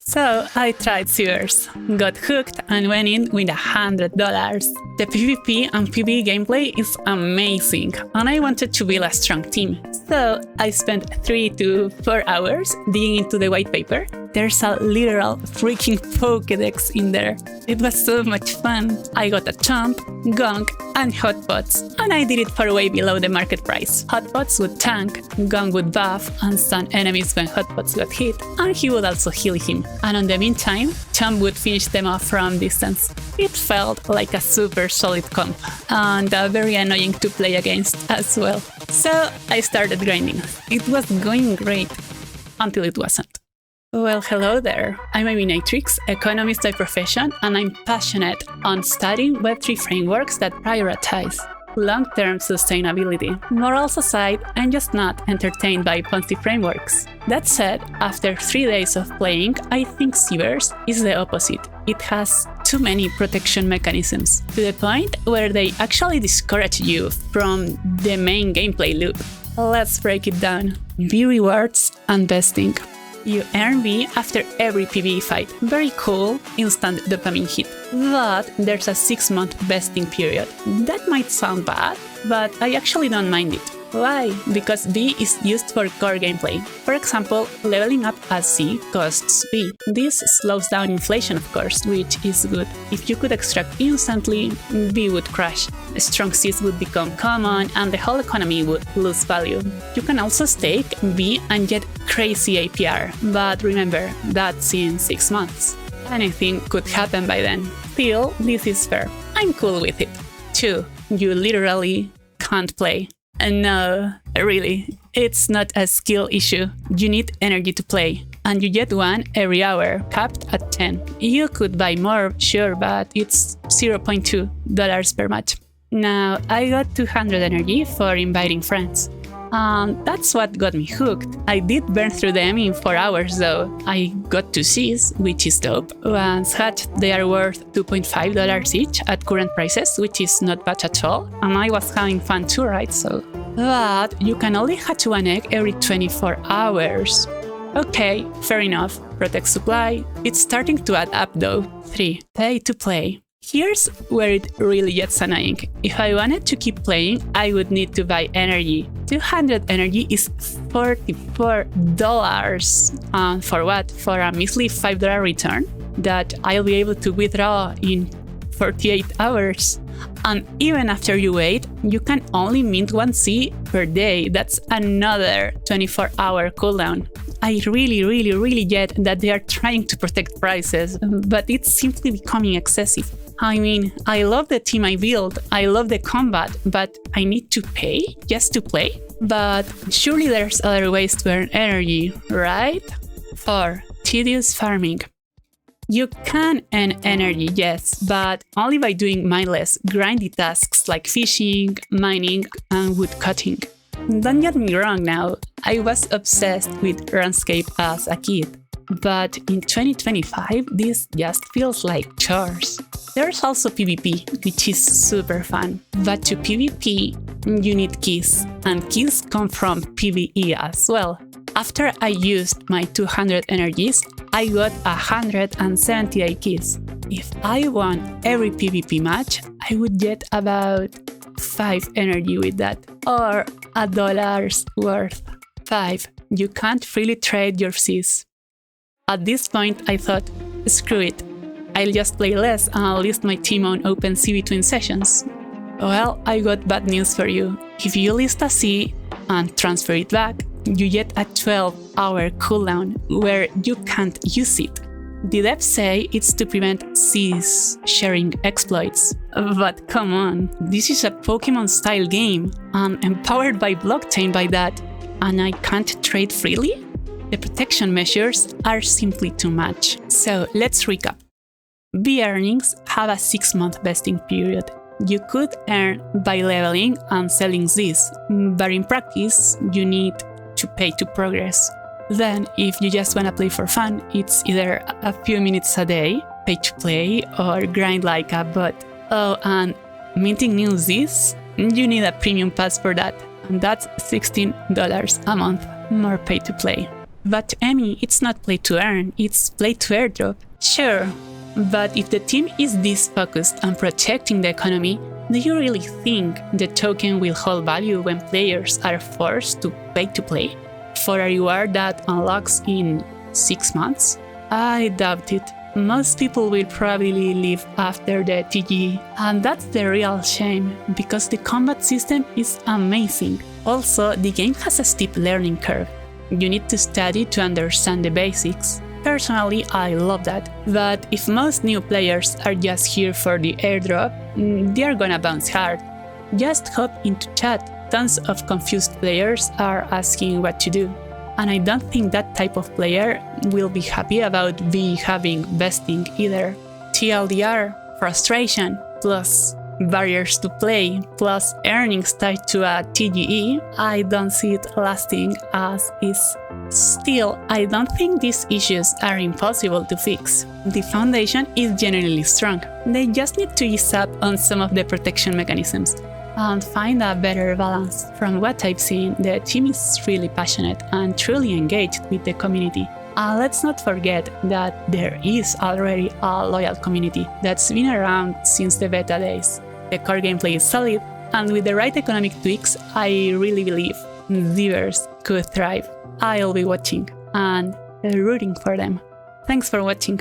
So I tried Zeeverse, got hooked and went in with $100. The PvP and PvE gameplay is amazing and I wanted to build a strong team. So I spent 3 to 4 hours digging into the white paper. There's a literal freaking Pokédex in there. It was so much fun. I got a chomp, gong, and hotpots, and I did it for way below the market price. Hotpots would tank, gong would buff and stun enemies when hotpots got hit, and he would also heal him. And in the meantime, chomp would finish them off from distance. It felt like a super solid comp, and very annoying to play against as well. So I started grinding. It was going great, until it wasn't. Well, hello there. I'm a Minatrix, economist by profession, and I'm passionate on studying Web3 frameworks that prioritize long-term sustainability. Morals aside, I'm just not entertained by Ponzi frameworks. That said, after 3 days of playing, I think Zeeverse is the opposite. It has too many protection mechanisms, to the point where they actually discourage you from the main gameplay loop. Let's break it down. V rewards and vesting. You earn V after every PvE fight. Very cool, instant dopamine hit. But there's a 6-month vesting period. That might sound bad, but I actually don't mind it. Why? Because V is used for core gameplay. For example, leveling up as C costs V. This slows down inflation, of course, which is good. If you could extract instantly, V would crash. Strong Cs would become common and the whole economy would lose value. You can also stake V and get crazy APR, but remember, that's in 6 months. Anything could happen by then. Still, this is fair. I'm cool with it. 2. You literally can't play. And no, really, it's not a skill issue. You need energy to play, and you get one every hour, capped at 10. You could buy more, sure, but it's $0.2 per match. Now, I got 200 energy for inviting friends. That's what got me hooked. I did burn through them in 4 hours though. I got 2 Cs, which is dope. Once hatched, they are worth $2.5 each at current prices, which is not bad at all. And I was having fun too, right? But you can only hatch 1 egg every 24 hours. Okay, fair enough. Protect supply. It's starting to add up though. 3. Pay to play. Here's where it really gets annoying. If I wanted to keep playing, I would need to buy energy. 200 energy is $44. For what? For a measly $5 return that I'll be able to withdraw in 48 hours. And even after you wait, you can only mint 1 C per day. That's another 24-hour cooldown. I really get that they are trying to protect prices, but it's simply becoming excessive. I mean, I love the team I build, I love the combat, but I need to pay just to play? But surely there's other ways to earn energy, right? 4. Tedious farming. You can earn energy, yes, but only by doing mindless, grindy tasks like fishing, mining, and wood cutting. Don't get me wrong now, I was obsessed with RuneScape as a kid. But in 2025, this just feels like chores. There's also PvP, which is super fun. But to PvP, you need keys, and keys come from PvE as well. After I used my 200 energies, I got 178 keys. If I won every PvP match, I would get about 5 energy with that, or $1 worth. 5. You can't freely trade your Cs. At this point, I thought, screw it. I'll just play less and I'll list my team on OpenSea between sessions. Well, I got bad news for you. If you list a C and transfer it back, you get a 12-hour cooldown where you can't use it. The devs say it's to prevent Cs sharing exploits. But come on, this is a Pokemon-style game. I'm empowered by blockchain by that, and I can't trade freely? The protection measures are simply too much. So let's recap. V earnings have a 6-month vesting period. You could earn by leveling and selling Zs, but in practice, you need to pay to progress. Then, if you just wanna play for fun, it's either a few minutes a day, pay to play, or grind like a bot. Oh, and minting new Zs? You need a premium pass for that, and that's $16 a month, more pay to play. But Emmy, it's not play to earn, it's play to airdrop. Sure, but if the team is this focused on protecting the economy, do you really think the token will hold value when players are forced to pay to play? For a reward that unlocks in 6 months? I doubt it. Most people will probably leave after the TGE, and that's the real shame, because the combat system is amazing. Also, the game has a steep learning curve. You need to study to understand the basics. Personally, I love that, but if most new players are just here for the airdrop, they're gonna bounce hard. Just hop into chat, tons of confused players are asking what to do. And I don't think that type of player will be happy about having vesting either. TLDR, frustration, plus barriers to play, plus earnings tied to a TGE, I don't see it lasting as is. Still, I don't think these issues are impossible to fix. The foundation is genuinely strong. They just need to ease up on some of the protection mechanisms and find a better balance. From what I've seen, the team is really passionate and truly engaged with the community. And let's not forget that there is already a loyal community that's been around since the beta days. The core gameplay is solid, and with the right economic tweaks, I really believe Zeeverse could thrive. I'll be watching and rooting for them. Thanks for watching.